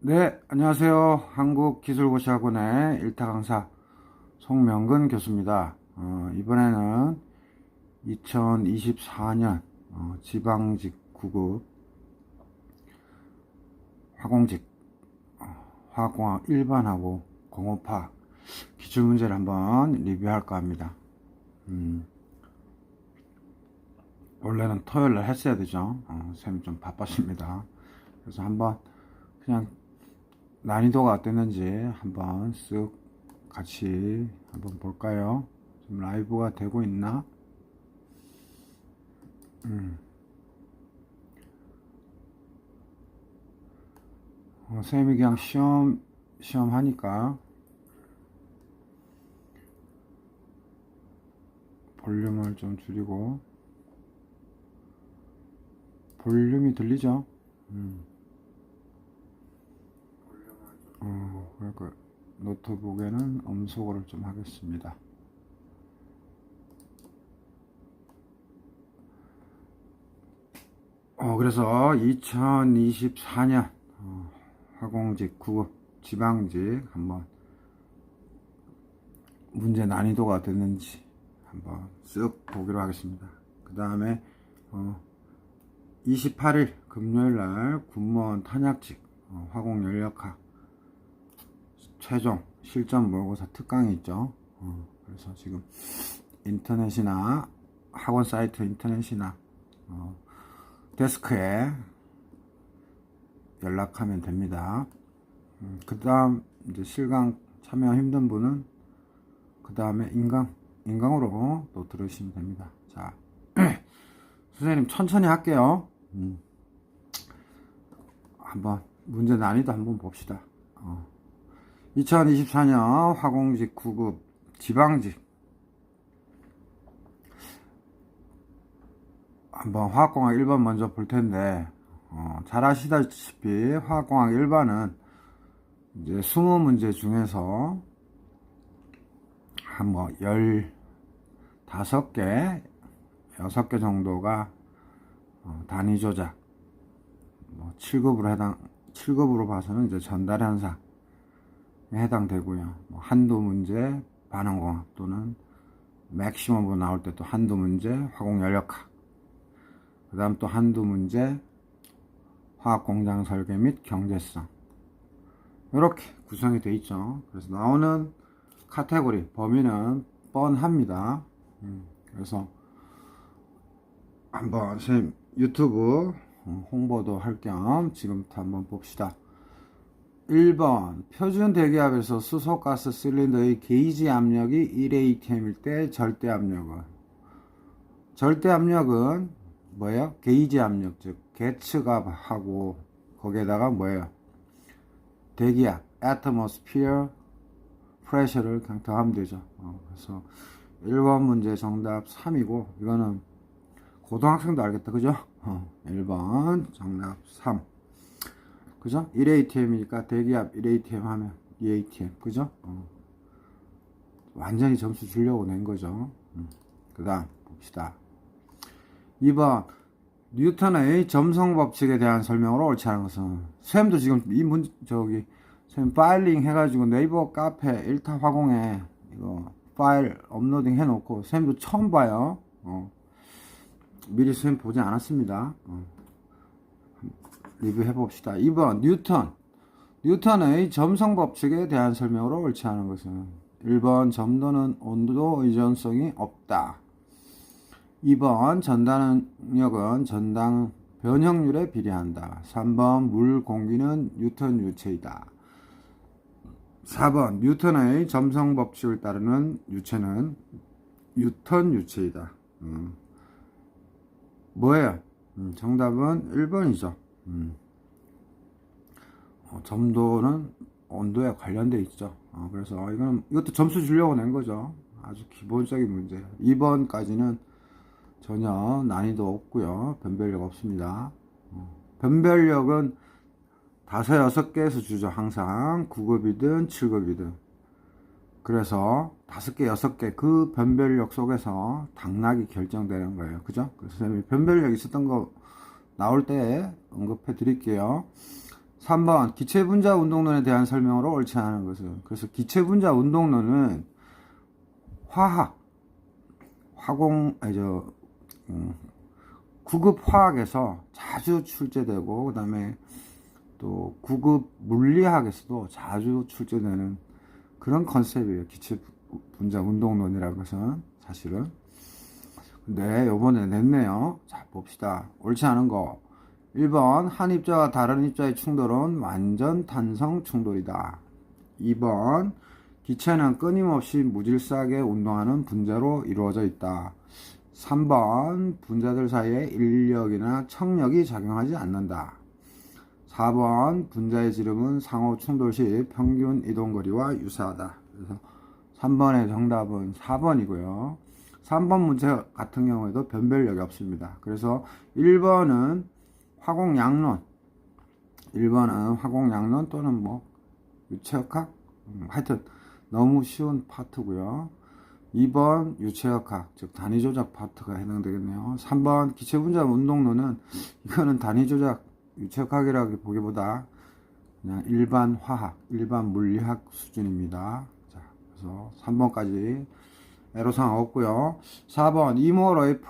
네, 안녕하세요. 한국기술고시학원의 일타 강사 송명근 교수입니다. 이번에는 2024년 지방직 9급 화공직 화학공학 일반하고 공업화 기출문제를 한번 리뷰할까 합니다. 원래는 토요일날 했어야 되죠. 쌤이 좀 바빴습니다. 그래서 한번 그냥 난이도가 어땠는지 한번 쓱 같이 한번 볼까요? 지금 라이브가 되고 있나? 선생님이 그냥 시험 하니까 볼륨을 좀 줄이고. 볼륨이 들리죠? 그러니까 노트북에는 음소거를 좀 하겠습니다. 그래서 2024년 화공직 9급 지방직 한번 문제 난이도가 됐는지 한번 쓱 보기로 하겠습니다. 그 다음에 28일 금요일날 군무원 탄약직 화공연력학 최종 실전 모의고사 특강이 있죠. 그래서 지금 인터넷이나 학원 사이트 인터넷이나 데스크에 연락하면 됩니다. 그 다음 이제 실강 참여 힘든 분은 그 다음에 인강으로 또 들으시면 됩니다. 자, 선생님 천천히 할게요. 한번 문제 난이도 한번 봅시다. 2024년 화공직 9급 지방직 한번 화학공학 1번 먼저 볼 텐데 잘 아시다시피 화학공학 1번은 이제 20문제 중에서 한번 15개 6개 정도가 단위 조작 7급으로 봐서는 이제 전달 현상 해당되고요. 한두 문제 반응공학 또는 맥시멈으로 나올 때 또 한두 문제 화공연력학, 그 다음 또 한두 문제 화학공장 설계 및 경제성, 이렇게 구성이 되어 있죠. 그래서 나오는 카테고리 범위는 뻔합니다. 그래서 한번 선생님 유튜브 홍보도 할 겸 지금부터 한번 봅시다. 1번 표준 대기압에서 수소가스 실린더의 게이지 압력이 1atm일 때 절대압력은 뭐예요? 게이지 압력, 즉 개츠압하고 거기에다가 뭐예요? 대기압 atmosphere pressure를 그냥 더하면 되죠. 그래서 1번 문제 정답 3이고 이거는 고등학생도 알겠다, 그죠? 1번 정답 3. 그죠? 1atm이니까 대기압 1atm 하면 2atm, 그죠? 완전히 점수 주려고 낸 거죠. 그 다음 봅시다. 2번 뉴턴의 점성 법칙에 대한 설명으로 옳지 않은 것은. 쌤도 지금 쌤 파일링 해가지고 네이버 카페 일타 화공에 이거 파일 업로딩 해놓고 쌤도 처음 봐요. 미리 쌤 보지 않았습니다. 리뷰해 봅시다. 2번 뉴턴의 점성 법칙에 대한 설명으로 옳지 않은 것은. 1번 점도는 온도 의존성이 없다. 2번 전단력은 전당 변형률에 비례한다. 3번 물 공기는 뉴턴 유체이다. 4번 뉴턴의 점성 법칙을 따르는 유체는 뉴턴 유체이다. 뭐예요? 정답은 1번이죠. 점도는 온도에 관련되어 있죠. 그래서 이것도 점수 주려고 낸 거죠. 아주 기본적인 문제. 2번까지는 전혀 난이도 없고요. 변별력 없습니다. 변별력은 5, 6개에서 주죠. 항상 9급이든 7급이든. 그래서 5개, 6개 그 변별력 속에서 당락이 결정되는 거예요. 그죠? 그래서 선생님이 변별력 있었던 거 나올 때 언급해 드릴게요. 3번 기체분자 운동론에 대한 설명으로 옳지 않은 것은. 그래서 기체분자 운동론은 구급 화학에서 자주 출제되고, 그 다음에 또 구급 물리학에서도 자주 출제되는 그런 컨셉이에요. 기체분자 운동론이라는 것은 사실은. 근데 요번에 냈네요. 자, 봅시다. 옳지 않은 거. 1번 한 입자와 다른 입자의 충돌은 완전 탄성 충돌이다. 2번 기체는 끊임없이 무질서하게 운동하는 분자로 이루어져 있다. 3번 분자들 사이에 인력이나 청력이 작용하지 않는다. 4번 분자의 지름은 상호 충돌 시 평균 이동거리와 유사하다. 그래서 3번의 정답은 4번이고요. 3번 문제 같은 경우에도 변별력이 없습니다. 그래서 1번은 화공양론, 1번은 화공양론 또는 뭐 유체역학, 하여튼 너무 쉬운 파트고요. 2번 유체역학, 즉 단위조작 파트가 해당되겠네요. 3번 기체분자 운동론은 이거는 단위조작 유체역학이라고 보기보다 그냥 일반 화학, 일반 물리학 수준입니다. 자, 그래서 3번까지 애로사항 없고요. 4번 이모로의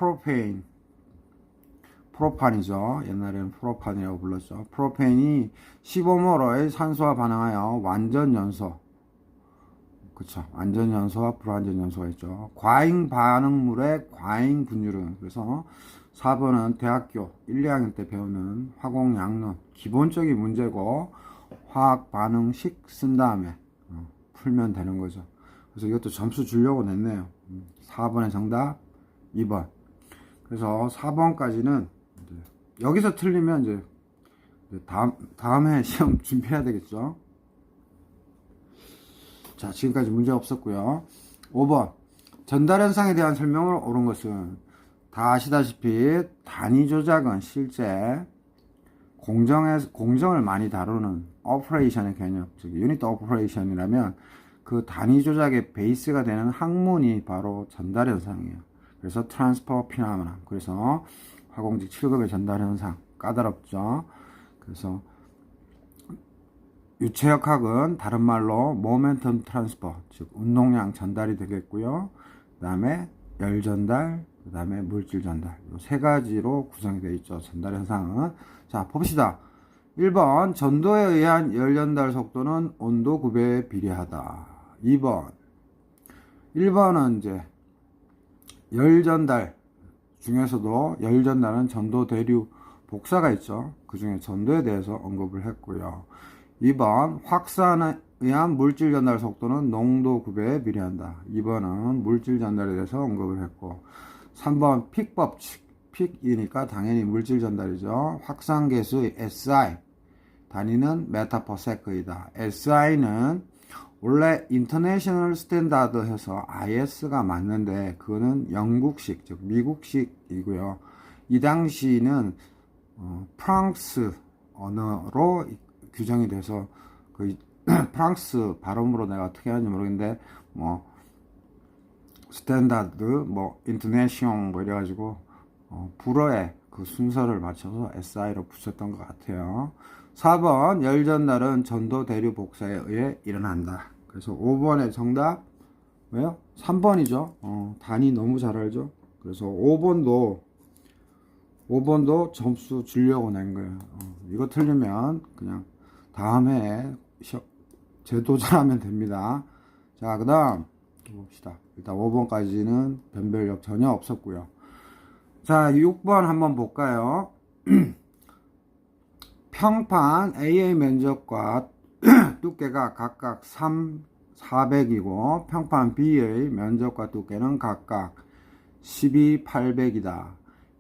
프로판이죠. 옛날에는 프로판이라고 불렀죠. 프로펜이 15모로의 산소와 반응하여 완전연소, 그쵸, 완전연소와 불완전연소가 있죠. 과잉 반응물의 과잉 분율은, 그래서 4번은 대학교 1, 2학년 때 배우는 화공양론 기본적인 문제고 화학 반응식 쓴 다음에 풀면 되는 거죠. 그래서 이것도 점수 주려고 냈네요. 4번의 정답 2번. 그래서 4번까지는 여기서 틀리면 이제 다음 해 시험 준비해야 되겠죠. 자, 지금까지 문제 없었고요. 5번 전달 현상에 대한 설명을 옳은 것은, 다 아시다시피 단위 조작은 실제 공정을 많이 다루는 오퍼레이션의 개념, 즉 유닛 오퍼레이션이라면 그 단위 조작의 베이스가 되는 학문이 바로 전달 현상이에요. 그래서 트랜스퍼 피노메나, 그래서 화공직 7급의 전달 현상, 까다롭죠. 그래서 유체역학은 다른 말로 모멘텀 트랜스퍼, 즉 운동량 전달이 되겠고요. 그 다음에 열 전달, 그 다음에 물질 전달, 이 세 가지로 구성이 되어 있죠. 전달 현상은. 자, 봅시다. 1번 전도에 의한 열 전달 속도는 온도 9배에 비례하다. 1번은 이제 열 전달 중에서도 열 전달은 전도 대류 복사가 있죠. 그 중에 전도에 대해서 언급을 했고요. 2번 확산에 의한 물질 전달 속도는 농도 9배에 비례한다. 2번은 물질 전달에 대해서 언급을 했고, 3번 픽 법칙, 픽이니까 당연히 물질 전달이죠. 확산 계수의 SI 단위는 메타퍼세크이다. SI는 원래 인터내셔널 스탠다드 해서 IS가 맞는데 그거는 영국식, 즉 미국식이고요. 이 당시는 프랑스 언어로 규정이 돼서 그 프랑스 발음으로 내가 어떻게 하는지 모르겠는데 뭐 스탠다드 뭐 인터내셔널 뭐 이래가지고 불어의 그 순서를 맞춰서 SI로 붙였던 것 같아요. 4번 열 전달은 전도 대류 복사에 의해 일어난다. 그래서 5번의 정답 왜요? 3번이죠. 단위 너무 잘 알죠. 그래서 5번도 점수 주려고 낸 거예요. 이거 틀리면 그냥 다음 해에 재도전하면 됩니다. 자, 그 다음 봅시다. 일단 5번까지는 변별력 전혀 없었고요. 자, 6번 한번 볼까요? 평판 A의 면적과 두께가 각각 400이고 평판 B의 면적과 두께는 각각 12800이다.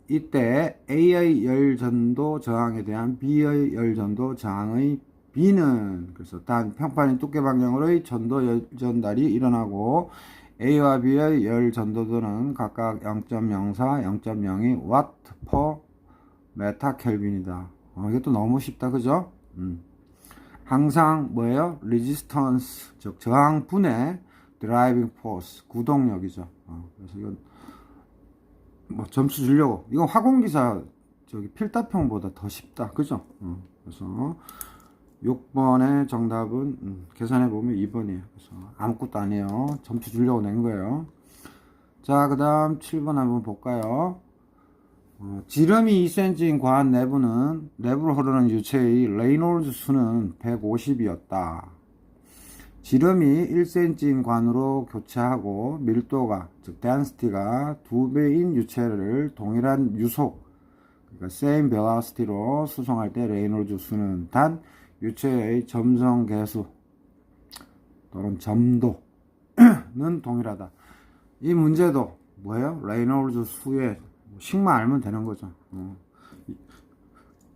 이때 A의 열전도 저항에 대한 B의 열전도 저항의 B는, 그래서 단 평판의 두께 방향으로의 전도 열전달이 일어나고 A와 B의 열전도도는 각각 0.04, 0.02 와트 퍼 메타 켈빈이다. 이것도 너무 쉽다, 그죠? 항상 뭐예요? 레지스턴스, 즉 저항분의 드라이빙 포스, 구동력이죠. 그래서 이건 뭐 점수 주려고, 이건 화공기사 저기 필답형보다 더 쉽다, 그죠? 그래서 6번의 정답은 계산해 보면 2번이에요. 그래서 아무것도 아니에요. 점수 주려고 낸 거예요. 자, 그 다음 7번 한번 볼까요? 지름이 2cm인 과한 내부로 흐르는 유체의 레이놀즈 수는 150이었다. 지름이 1cm인 관으로 교체하고 밀도가, 즉 density가 2배인 유체를 동일한 유속, 그러니까 same velocity로 수송할 때 레이놀즈 수는 단 유체의 점성 계수 또는 점도는 동일하다. 이 문제도 뭐예요? 레이놀즈 수의 식만 알면 되는 거죠.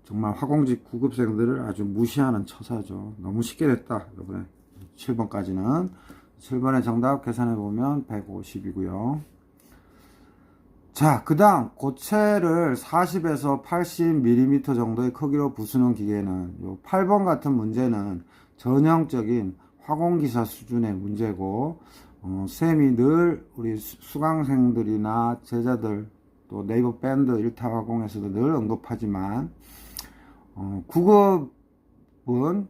정말 화공직 9급생들을 아주 무시하는 처사죠. 너무 쉽게 됐다. 이번에 7번까지는 7번의 정답 계산해 보면 150이고요. 자, 그 다음 고체를 40에서 80mm 정도의 크기로 부수는 기계는 요 8번 같은 문제는 전형적인 화공기사 수준의 문제고, 쌤이 늘 우리 수강생들이나 제자들 또 네이버 밴드 1타 화공에서도 늘 언급하지만 9급은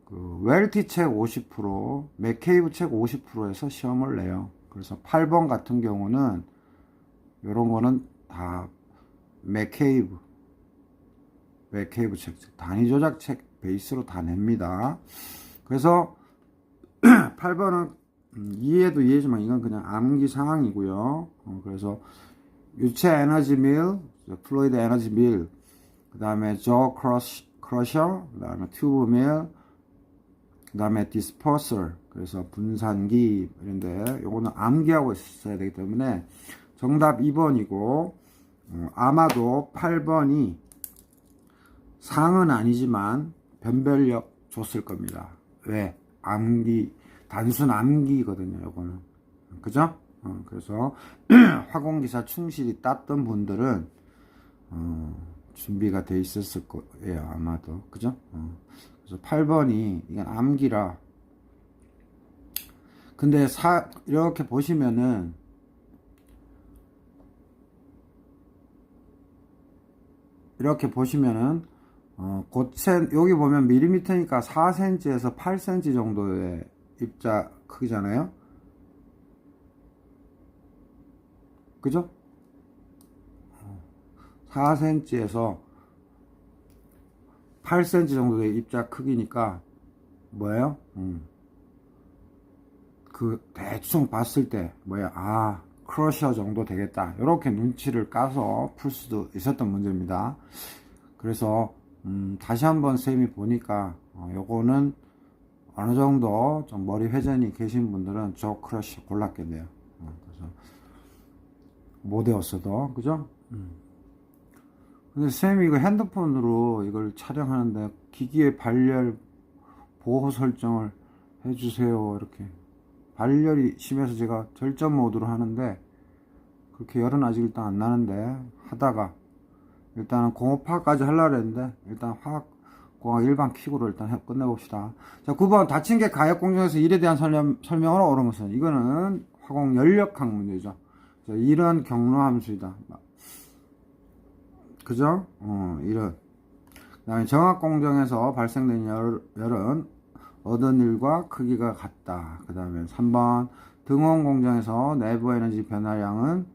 그 웰티 책 50%, 맥케이브 책 50%에서 시험을 내요. 그래서 8번 같은 경우는 요런 거는 다 맥케이브 책, 단위 조작 책 베이스로 다 냅니다. 그래서 8번은 이해도 이해지만 이건 그냥 암기 사항이고요. 그래서 유체 에너지 밀, 플루이드 에너지 밀, 그 다음에 저 크러셔, 그 다음에 튜브 밀, 그 다음에 디스퍼서, 그래서 분산기 이런데 요거는 암기하고 있어야 되기 때문에 정답 2번이고, 아마도 8번이 상은 아니지만 변별력 줬을 겁니다. 왜? 암기, 단순 암기거든요, 요거는. 그죠? 그래서 화공기사 충실히 땄던 분들은 준비가 돼 있었을 거예요, 아마도. 그죠? 그래서 8번이 이건 암기라. 근데 이렇게 보시면은 고체 여기 보면 밀리미터니까 4cm에서 8cm 정도의 입자 크기잖아요. 그죠? 4cm에서 8cm 정도의 입자 크기니까 뭐예요? 그 대충 봤을 때 크러셔 정도 되겠다. 이렇게 눈치를 까서 풀 수도 있었던 문제입니다. 그래서 다시 한번 쌤이 보니까 요거는 어느 정도 좀 머리 회전이 계신 분들은 저 크러셔 골랐겠네요. 그래서 못 외웠어도, 그죠? 근데 쌤이 이거 핸드폰으로 이걸 촬영하는데 기기의 발열 보호 설정을 해주세요. 이렇게 발열이 심해서 제가 절전 모드로 하는데 그렇게 열은 아직 일단 안 나는데, 하다가 일단은 공업화까지 하려고 했는데 일단 화학공학 일반 킥으로 일단 끝내봅시다. 자, 9번 닫힌 게 가역 공정에서 일에 대한 설명으로 옳은 것은, 이거는 화공 연력학 문제죠. 자, 이런 경로 함수이다. 그죠? 이런. 그 다음에 정학 공정에서 발생된 열은 얻은 일과 크기가 같다. 그 다음에 3번 등원 공정에서 내부 에너지 변화량은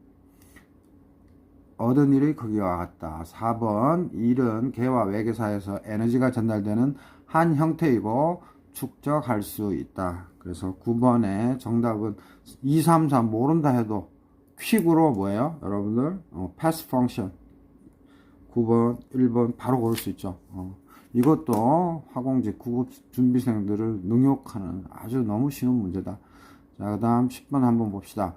얻은 일의 크기와 같다. 4번 일은 개와 외계 사이에서 에너지가 전달되는 한 형태이고 축적할 수 있다. 그래서 9번의 정답은 2, 3, 4 모른다 해도 퀵으로 뭐예요? 여러분들 패스 펑션 9번, 1번 바로 고를 수 있죠. 이것도 화공직 9급 준비생들을 능욕하는 아주 너무 쉬운 문제다. 자, 그 다음 10번 한번 봅시다.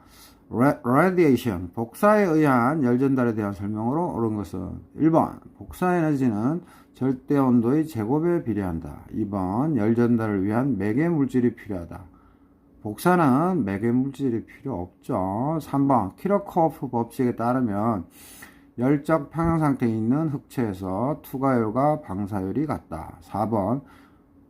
radiation, 복사에 의한 열전달에 대한 설명으로 옳은 것은 1번, 복사 에너지는 절대 온도의 제곱에 비례한다. 2번, 열전달을 위한 매개 물질이 필요하다. 복사는 매개 물질이 필요 없죠. 3번, 키르코프 법칙에 따르면 열적 평형 상태에 있는 흑체에서 투과율과 방사율이 같다. 4번,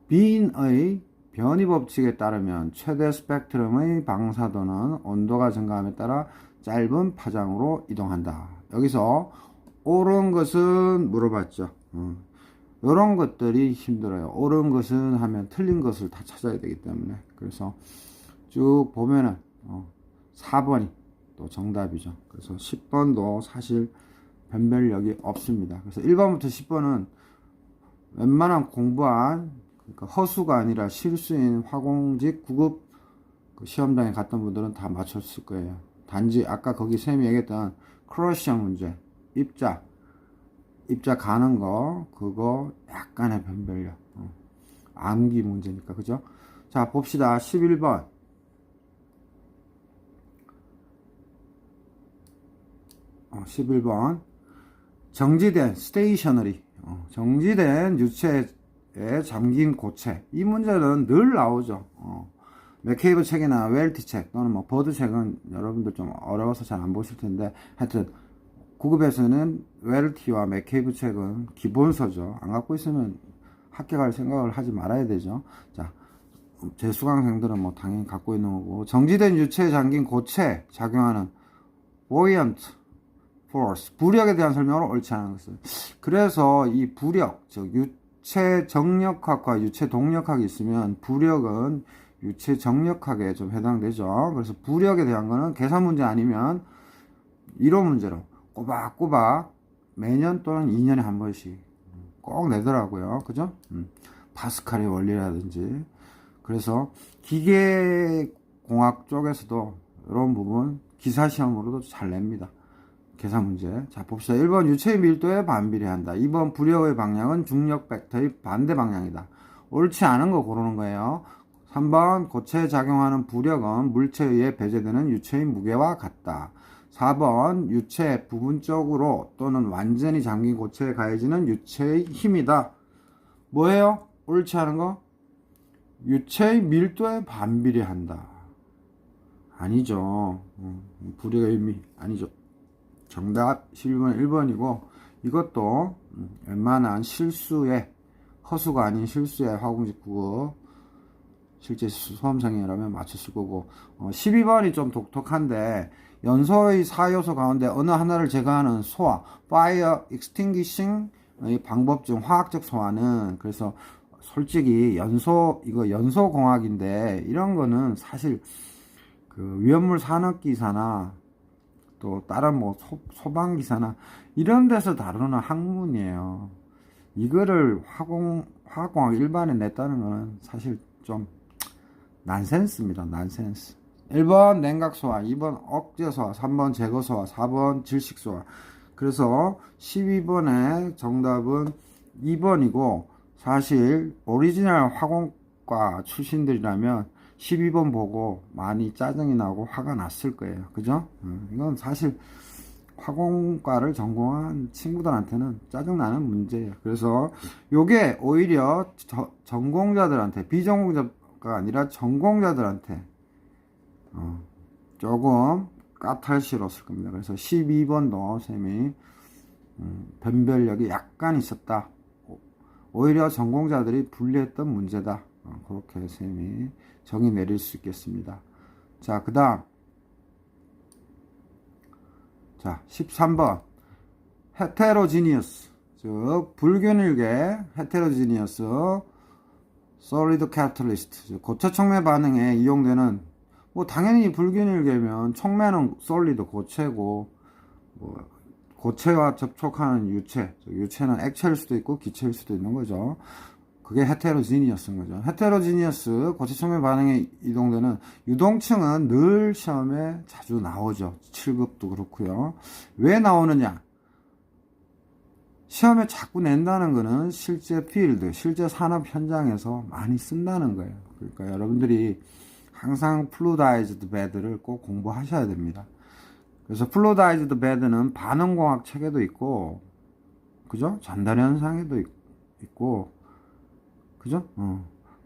빈의 변이 법칙에 따르면 최대 스펙트럼의 방사도는 온도가 증가함에 따라 짧은 파장으로 이동한다. 여기서 옳은 것은 물어봤죠. 이런 것들이 힘들어요. 옳은 것은 하면 틀린 것을 다 찾아야 되기 때문에. 그래서 쭉 보면은 4번이 또 정답이죠. 그래서 10번도 사실 변별력이 없습니다. 그래서 1번부터 10번은 웬만한 공부한, 그러니까 허수가 아니라 실수인 화공직 9급 그 시험장에 갔던 분들은 다 맞췄을 거예요. 단지 아까 거기 쌤이 얘기했던 크러시형 문제, 입자 가는 거, 그거 약간의 변별력, 암기 문제니까. 그죠? 자, 봅시다. 11번. 11번. 정지된 스테이셔너리, 정지된 유체에 잠긴 고체. 이 문제는 늘 나오죠. 맥케이브 책이나 웰티 책 또는 뭐 버드 책은 여러분들 좀 어려워서 잘 안 보실 텐데, 하여튼 9급에서는 웰티와 맥케이브 책은 기본서죠. 안 갖고 있으면 합격할 생각을 하지 말아야 되죠. 자, 제 수강생들은 뭐 당연히 갖고 있는 거고, 정지된 유체에 잠긴 고체 작용하는 buoyant force, 부력에 대한 설명으로 옳지 않은 것은. 그래서 이 부력, 즉 유체 정력학과 유체 동력학이 있으면 부력은 유체 정력학에 좀 해당되죠. 그래서 부력에 대한 거는 계산 문제 아니면 이론 문제로 꼬박꼬박 매년 또는 2년에 한 번씩 꼭 내더라고요. 그죠? 파스칼의 원리라든지. 그래서 기계공학 쪽에서도 이런 부분 기사시험으로도 잘 냅니다. 계산 문제. 자, 봅시다. 1번 유체의 밀도에 반비례한다. 2번 부력의 방향은 중력 벡터의 반대 방향이다. 옳지 않은 거 고르는 거예요. 3번 고체에 작용하는 부력은 물체에 의해 배제되는 유체의 무게와 같다. 4번 유체 부분적으로 또는 완전히 잠긴 고체에 가해지는 유체의 힘이다. 뭐예요? 옳지 않은 거? 유체의 밀도에 반비례한다. 아니죠. 부력의 의미 아니죠. 정답 11번 1번이고, 이것도 웬만한 실수에, 허수가 아닌 실수에 화공직 9급 실제 수험생이라면 맞췄을 거고, 12번이 좀 독특한데, 연소의 4요소 가운데 어느 하나를 제거하는 소화, fire extinguishing 의 방법 중 화학적 소화는, 그래서 솔직히 이거 연소공학인데, 이런 거는 사실 그 위험물 산업기사나 또 다른 뭐 소방기사나 이런 데서 다루는 학문이에요. 이거를 화학공학 일반에 냈다는 거는 사실 좀 난센스입니다. 난센스. 1번 냉각소화, 2번 억제소화, 3번 제거소화, 4번 질식소화. 그래서 12번의 정답은 2번이고, 사실 오리지널 화공과 출신들이라면 12번 보고 많이 짜증이 나고 화가 났을 거예요. 그죠? 이건 사실 화공과를 전공한 친구들한테는 짜증나는 문제예요. 그래서 요게 오히려 전공자들한테, 비전공자가 아니라 전공자들한테 조금 까탈스러웠을 겁니다. 그래서 12번도 쌤이 변별력이 약간 있었다. 오히려 전공자들이 불리했던 문제다. 그렇게 쌤이 정의 내릴 수 있겠습니다. 자, 그 다음. 자, 13번. 헤테로지니어스. 즉, 불균일계 헤테로지니어스 솔리드 캐탈리스트. 고체 촉매 반응에 이용되는, 뭐, 당연히 불균일계면 촉매는 솔리드 고체고, 뭐, 고체와 접촉하는 유체는 액체일 수도 있고 기체일 수도 있는 거죠. 그게 헤테로지니어스인 거죠. 헤테로지니어스 고체 촉매 반응에 이동되는 유동층은 늘 시험에 자주 나오죠. 7급도 그렇고요. 왜 나오느냐? 시험에 자꾸 낸다는 거는 실제 필드, 실제 산업 현장에서 많이 쓴다는 거예요. 그러니까 여러분들이 항상 플루이다이즈드 베드를 꼭 공부하셔야 됩니다. 그래서 플루이다이즈드 베드는 반응공학 책에도 있고, 그죠? 전달 현상에도 있고, 그죠?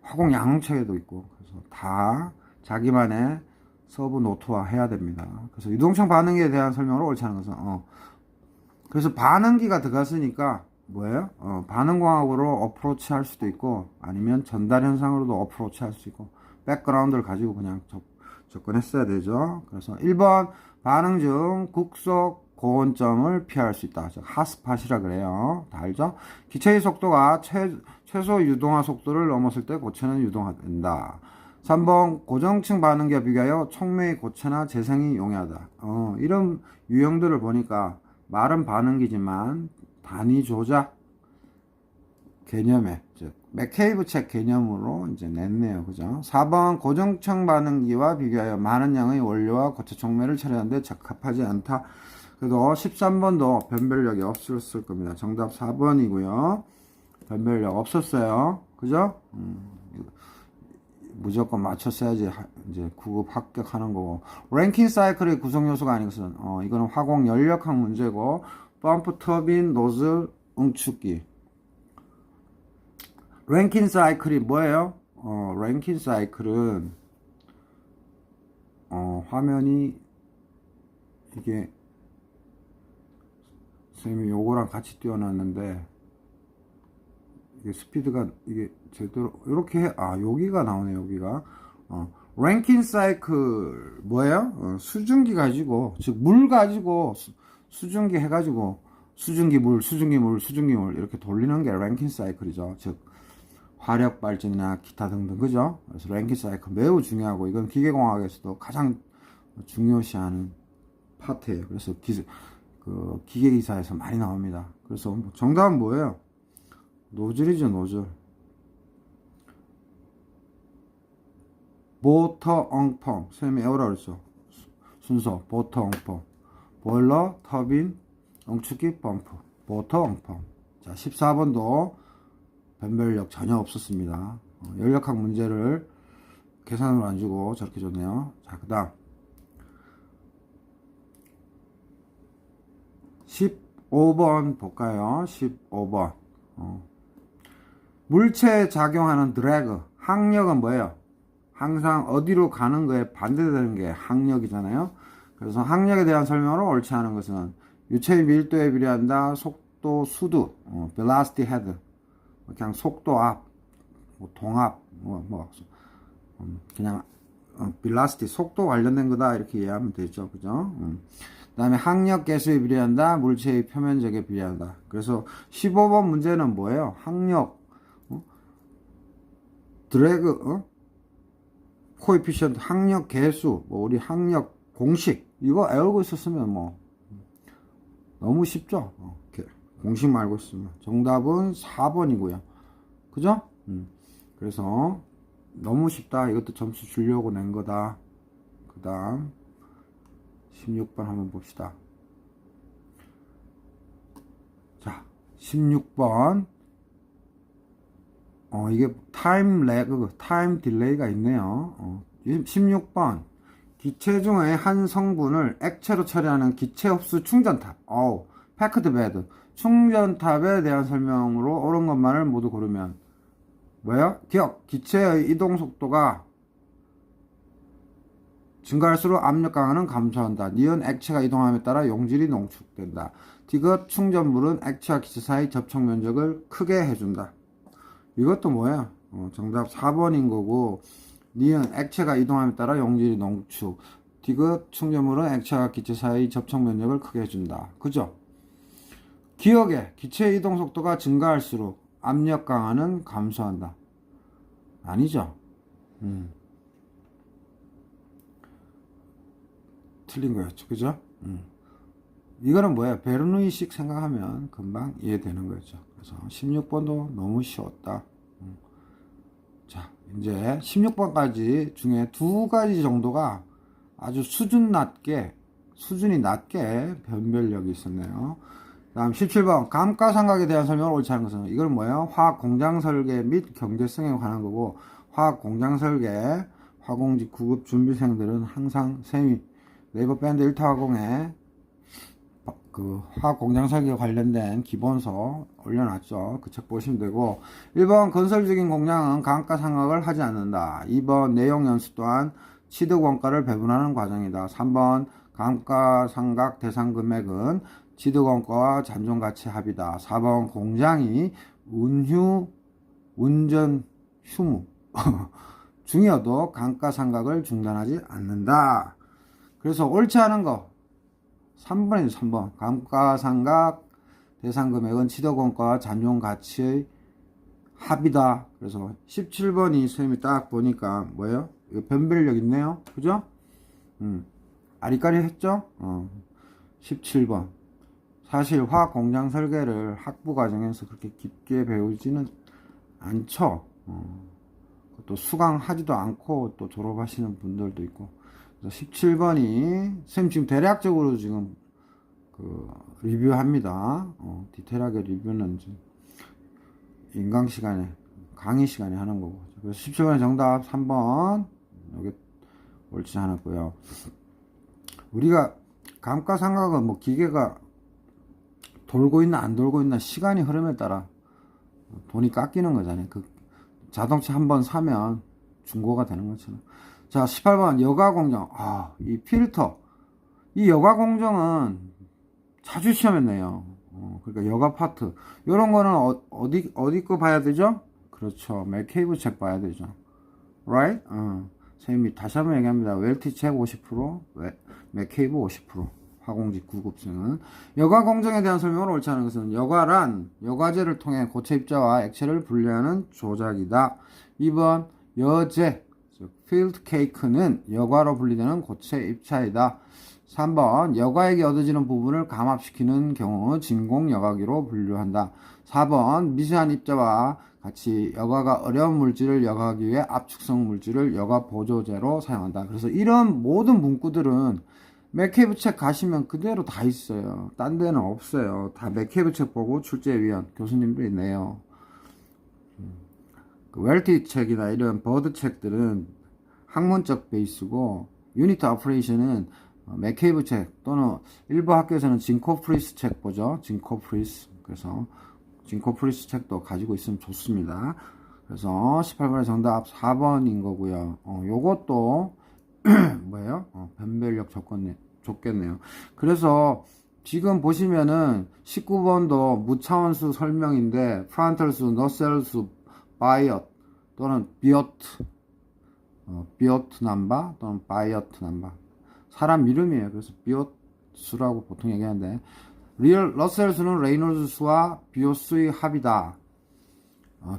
화공 양홍책에도 있고, 그래서 다 자기만의 서브 노트화 해야 됩니다. 그래서 유동층 반응에 대한 설명으로 옳지 않은 것은, 그래서 반응기가 들어갔으니까, 뭐예요? 반응공학으로 어프로치 할 수도 있고, 아니면 전달 현상으로도 어프로치 할 수 있고, 백그라운드를 가지고 그냥 접근했어야 되죠. 그래서 1번, 반응 중 국속 고온점을 피할 수 있다. 핫스팟이라 그래요. 다 알죠? 기체의 속도가 최소 유동화 속도를 넘었을 때 고체는 유동화된다. 3번 고정층 반응기와 비교하여 촉매의 고체나 재생이 용이하다. 이런 유형들을 보니까 말은 반응기지만 단위 조작 개념에, 즉 맥케이브 책 개념으로 이제 냈네요. 그죠? 4번 고정층 반응기와 비교하여 많은 양의 원료와 고체 촉매를 처리하는데 적합하지 않다. 그래도 13번도 변별력이 없었을 겁니다. 정답 4번이고요. 변별력 없었어요. 그죠? 무조건 맞췄어야지 이제 9급 합격하는 거고. 랭킨 사이클의 구성 요소가 아닌 것은 이거는 화공 연력학 문제고, 펌프, 터빈, 노즐, 응축기. 랭킨 사이클이 뭐예요? 랭킨 사이클은 화면이 이게 선생님이 요거랑 같이 띄워놨는데 이게 스피드가 이게 제대로 이렇게 여기가 나오네. 여기가 랭킨 사이클 뭐예요? 수증기 가지고, 즉 물 가지고 수증기 해가지고 수증기 물 이렇게 돌리는 게 랭킨 사이클이죠. 즉 화력 발전이나 기타 등등. 그죠? 그래서 랭킨 사이클 매우 중요하고, 이건 기계공학에서도 가장 중요시하는 파트예요. 그래서 기계기사에서 많이 나옵니다. 그래서 정답은 뭐예요? 노즐이죠. 노즐. 모터, 엉펌. 선생님이 에어라 그랬죠. 순서 모터, 엉펌. 보일러, 터빈, 엉축기, 펌프. 모터, 엉펌. 자, 14번도 변별력 전혀 없었습니다. 연력학 문제를 계산으로 안 주고 저렇게 줬네요. 자, 그 다음 15번 볼까요? 15번 물체에 작용하는 드래그, 항력은 뭐예요? 항상 어디로 가는 거에 반대되는 게 항력이잖아요. 그래서 항력에 대한 설명으로 옳지 않은 것은 유체의 밀도에 비례한다. 속도, 수두, velocity head, 그냥 속도 앞, 동압, 그냥 velocity, 속도 관련된 거다 이렇게 이해하면 되죠. 그죠? 그 다음에 항력 계수에 비례한다. 물체의 표면적에 비례한다. 그래서 15번 문제는 뭐예요? 항력, 드래그, 코에피션트, 항력 계수, 우리 항력 공식, 이거 알고 있었으면 너무 쉽죠? 공식만 알고 있으면. 정답은 4번이고요. 그죠? 그래서 너무 쉽다. 이것도 점수 주려고 낸 거다. 그 다음 16번 한번 봅시다. 자, 16번 이게 타임 레그, 타임 딜레이가 있네요. 16번 기체 중의 한 성분을 액체로 처리하는 기체 흡수 충전탑. 패크드 베드. 충전탑에 대한 설명으로 옳은 것만을 모두 고르면 뭐예요? 기억. 기체의 이동 속도가 증가할수록 압력 강화는 감소한다. 니은 액체가 이동함에 따라 용질이 농축된다. 디귿 충전물은 액체와 기체 사이 접촉 면적을 크게 해준다. 이것도 뭐야? 정답 4번인 거고, 니은 액체가 이동함에 따라 용질이 농축. 디귿 충전물은 액체와 기체 사이 접촉 면적을 크게 해준다. 그죠? 기억에 기체의 이동 속도가 증가할수록 압력 강화는 감소한다. 아니죠? 틀린 거였죠. 그죠? 이거는 뭐야? 베르누이식 생각하면 금방 이해되는 거였죠. 그래서 16번도 너무 쉬웠다. 자, 이제 16번까지 중에 두 가지 정도가 아주 수준이 낮게 변별력이 있었네요. 다음 17번 감가상각에 대한 설명을 옳지 않은 것은, 이건 뭐예요? 화학 공장 설계 및 경제성에 관한 거고, 화학 공장 설계 화공직 9급 준비생들은 항상 네이버 밴드 1타화공에 그 화학 공장 설계 관련된 기본서 올려놨죠. 그 책 보시면 되고, 1번 건설적인 공장은 감가상각을 하지 않는다. 2번 내용 연수 또한 취득 원가를 배분하는 과정이다. 3번 감가상각 대상 금액은 취득 원가와 잔존 가치 합이다. 4번 공장이 운전 휴무 중이어도 감가상각을 중단하지 않는다. 그래서 옳지 않은 거 3번이죠, 3번. 감가상각 대상금액은 취득원가와 잔존가치의 합이다. 그래서 17번이 선생님이 딱 보니까 뭐예요? 이거 변별력 있네요. 그죠? 아리까리 했죠? 17번. 사실 화학 공장 설계를 학부 과정에서 그렇게 깊게 배우지는 않죠. 또 수강하지도 않고 또 졸업하시는 분들도 있고. 그래서 17번이 선생님 지금 대략적으로 지금 그 리뷰합니다. 디테일하게 리뷰는 이제 인강 시간에 강의 시간에 하는 거고. 그래서 17번의 정답 3번 여기 옳지 않았고요. 우리가 감가상각은 뭐 기계가 돌고 있나 안 돌고 있나 시간이 흐름에 따라 돈이 깎이는 거잖아요. 그 자동차 한 번 사면 중고가 되는 것처럼. 자, 18번 여가공정. 이 필터. 이 여가공정은 자주 시험에 내요. 그러니까 여가 파트. 요런 거는 어디 거 봐야 되죠? 그렇죠. 맥케이브 책 봐야 되죠. Right? 선생님이 다시 한번 얘기합니다. 웰티 책 50%, 맥케이브 50%. 화공직 9급생은 여가 공정에 대한 설명을 옳지 않은 것은 여가란 여과제를 통해 고체 입자와 액체를 분리하는 조작이다. 2번 여제 필드 케이크는 여과로 분리되는 고체 입자이다. 3번 여과액이 얻어지는 부분을 감압시키는 경우 진공 여과기로 분류한다. 4번 미세한 입자와 같이 여과가 어려운 물질을 여과하기 위해 압축성 물질을 여과 보조제로 사용한다. 그래서 이런 모든 문구들은 맥케이브 책 가시면 그대로 다 있어요. 딴 데는 없어요. 다 맥케이브 책 보고 출제위원 교수님들이 내요. 그 웰티 책이나 이런 버드 책들은 학문적 베이스고 유니트 오퍼레이션은 맥케이브 책 또는 일부 학교에서는 진코프리스 책 보죠. 진코프리스. 그래서 진코프리스 책도 가지고 있으면 좋습니다. 그래서 18번의 정답 4번인 거고요. 요것도 뭐예요? 변별력 좋겠네요. 그래서 지금 보시면은 19번도 무차원수 설명인데 프란털수, 너셀수, 바이엇 또는 비어트 남바 또는 바이어트 남바 사람 이름이에요. 그래서 비어트수라고 보통 얘기하는데 러셀수는 레이놀즈 수와 비오수의 합이다.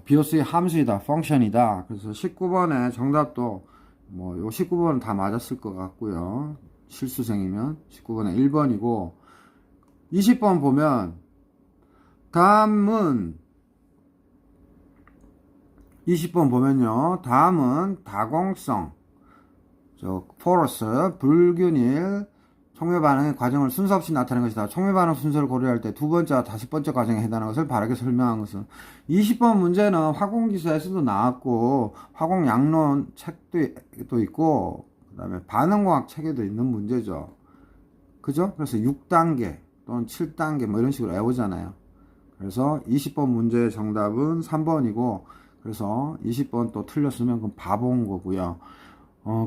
비오수의 함수이다. 펑션이다. 그래서 19번의 정답도 뭐 요 19번은 다 맞았을 것 같고요. 실수생이면 19번에 1번이고 20번 보면 다음은 20번 보면요. 다음은 다공성 포러스 불균일 촉매 반응의 과정을 순서 없이 나타내는 것이다. 촉매 반응 순서를 고려할 때 두 번째와 다섯 번째 과정에 해당하는 것을 바르게 설명한 것은 20번 문제는 화공기술에서도 나왔고 화공양론 책도 있고 그 다음에 반응공학 책에도 있는 문제죠. 그죠? 그래서 6단계 또는 7단계 뭐 이런 식으로 외우잖아요. 그래서 20번 문제의 정답은 3번이고 그래서 20번 또 틀렸으면 그건 바보인 거고요.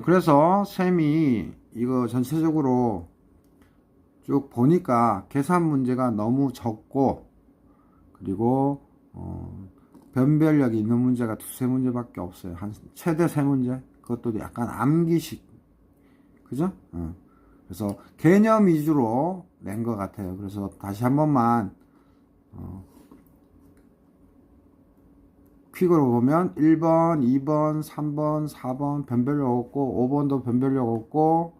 그래서 쌤이 이거 전체적으로 쭉 보니까 계산 문제가 너무 적고 그리고 변별력이 있는 문제가 두세 문제밖에 없어요. 한 최대 세 문제. 그것도 약간 암기식. 그죠? 그래서 개념 위주로 낸 것 같아요. 그래서 다시 한 번만 퀵으로 보면 1번, 2번, 3번, 4번 변별력 없고 5번도 변별력 없고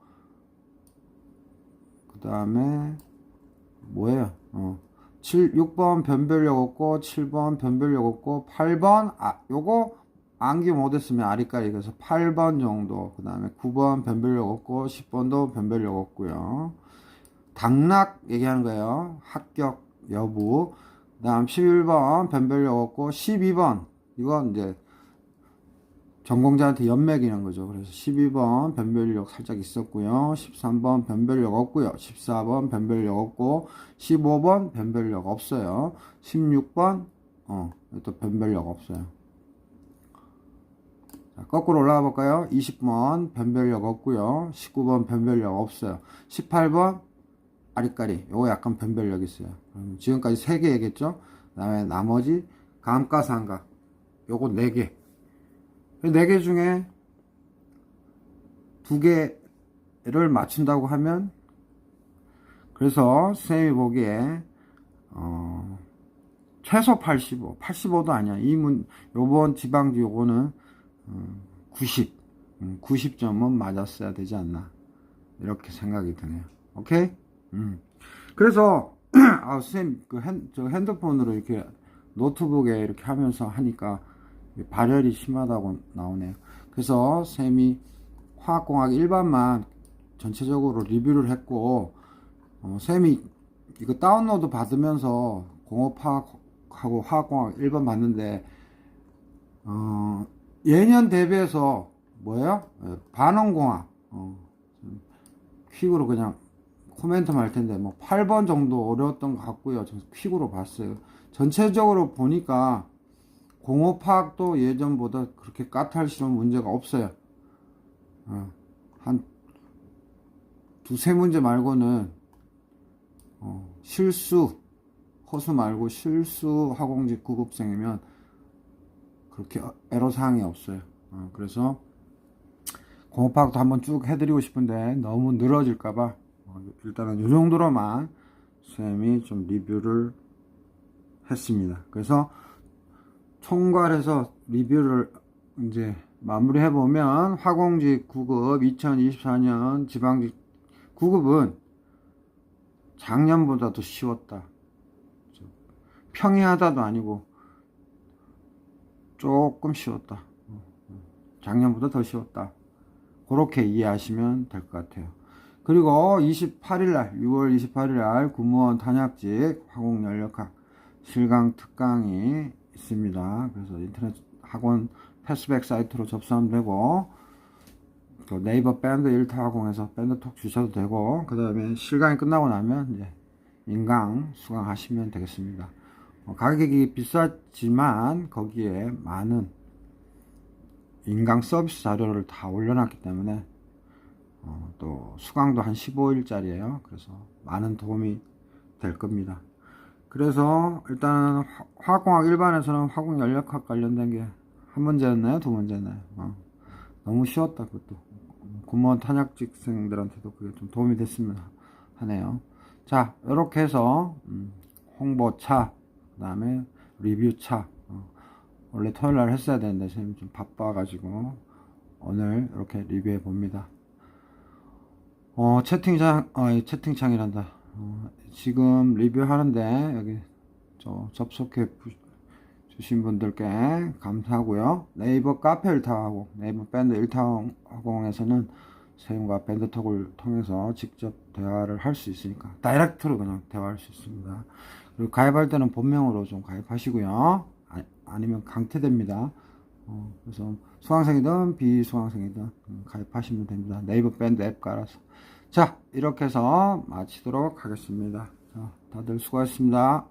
그 다음에 뭐예요? 6번 변별력 없고 7번 변별력 없고 8번 요거 암기 못했으면 아리까리. 그래서 8번 정도. 그 다음에 9번 변별력 없고 10번도 변별력 없고요. 당락 얘기하는 거예요. 합격 여부. 그 다음 11번 변별력 없고 12번 이건 이제 전공자한테 연맥이는 거죠. 그래서 12번 변별력 살짝 있었고요. 13번 변별력 없고요. 14번 변별력 없고 15번 변별력 없어요. 16번 또 변별력 없어요. 자, 거꾸로 올라가 볼까요? 20번 변별력 없고요. 19번 변별력 없어요. 18번 아리까리 요거 약간 변별력 있어요. 지금까지 3개 얘기했죠. 그 다음에 나머지 감가상각 요거 4개 4개 중에 2개를 맞춘다고 하면 그래서 쌤이 보기에 최소 85, 85도 아니야. 요번 지방지 요거는 90, 90점은 맞았어야 되지 않나. 이렇게 생각이 드네요. 오케이? 그래서, 선생님, 저 핸드폰으로 이렇게 노트북에 이렇게 하면서 하니까 발열이 심하다고 나오네요. 그래서 쌤이 화학공학 일반만 전체적으로 리뷰를 했고, 쌤이 이거 다운로드 받으면서 공업화학하고 화학공학 일반 봤는데, 예년 대비해서 뭐예요? 반원공학, 퀵으로 그냥 코멘트 할 텐데, 뭐 8번 정도 어려웠던 것 같고요. 저 퀵으로 봤어요. 전체적으로 보니까 공업화학도 예전보다 그렇게 까탈스러운 문제가 없어요. 한 두세 문제 말고는 실수, 허수 말고 실수 화공직 9급생이면 그렇게 애로사항이 없어요. 그래서 공업화학도 한번 쭉 해드리고 싶은데 너무 늘어질까봐 일단은 이 정도로만 쌤이 좀 리뷰를 했습니다. 그래서 총괄해서 리뷰를 이제 마무리해보면 화공직 9급 2024년 지방직 9급은 작년보다 더 쉬웠다. 평이하다도 아니고 조금 쉬웠다. 작년보다 더 쉬웠다. 그렇게 이해하시면 될 것 같아요. 그리고 28일날 6월 28일날 군무원 탄약직 화공연력학 실강 특강이 있습니다. 그래서 인터넷 학원 패스백 사이트로 접수하면 되고, 또 네이버 밴드 1타 학원에서 밴드톡 주셔도 되고, 그 다음에 실강이 끝나고 나면 이제 인강 수강하시면 되겠습니다. 가격이 비싸지만 거기에 많은 인강 서비스 자료를 다 올려놨기 때문에 또 수강도 한 15일짜리예요. 그래서 많은 도움이 될 겁니다. 그래서 일단 화학공학 일반에서는 화공연력학 관련된 게 한 문제였나요? 두 문제였나요? 너무 쉬웠다. 그것도 군무원 탄약직생들한테도 그게 좀 도움이 됐으면 하네요. 자, 이렇게 해서 홍보차, 그 다음에 리뷰차, 원래 토요일날 했어야 되는데 선생님 좀 바빠가지고 오늘 이렇게 리뷰해 봅니다. 채팅창이란다. 지금 리뷰하는데 여기 접속해 주신 분들께 감사하고요. 네이버 카페 1타하고 네이버 밴드 1타 학원에서는 선생님과 밴드톡을 통해서 직접 대화를 할 수 있으니까 다이렉트로 그냥 대화할 수 있습니다. 그리고 가입할 때는 본명으로 좀 가입하시고요. 아니면 강퇴됩니다. 그래서 수강생이든 비수강생이든 가입하시면 됩니다. 네이버 밴드 앱 깔아서. 자, 이렇게 해서 마치도록 하겠습니다. 자, 다들 수고하셨습니다.